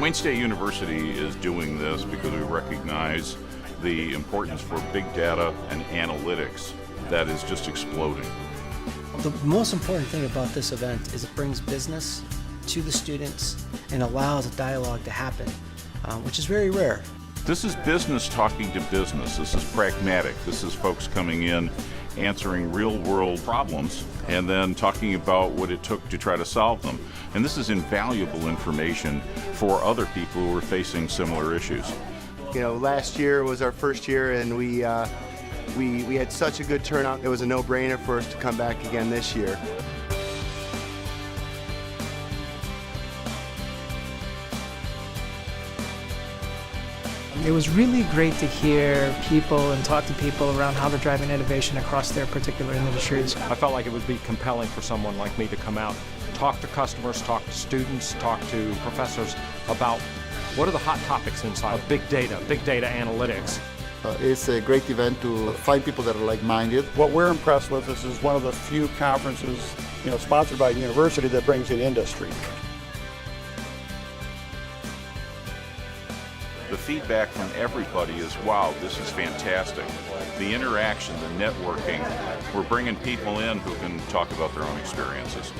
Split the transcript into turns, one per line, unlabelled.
Wayne State University is doing this because we recognize the importance for big data and analytics that is just exploding.
The most important thing about this event is it brings business to the students and allows a dialogue to happen, which is very rare.
This is business talking to business. This is pragmatic. This is folks coming in, answering real-world problems, and then talking about what it took to try to solve them. And this is invaluable information for other people who are facing similar issues.
You know, last year was our first year, and we had such a good turnout. It was a no-brainer for us to come back again this year.
It was really great to hear people and talk to people around how they're driving innovation across their particular industries.
I felt like it would be compelling for someone like me to come out, talk to customers, talk to students, talk to professors about what are the hot topics inside of big data analytics.
It's a great event to find people that are like-minded.
What we're impressed with is one of the few conferences, sponsored by a university that brings in industry.
The feedback from everybody is, wow, this is fantastic. The interaction, the networking, we're bringing people in who can talk about their own experiences.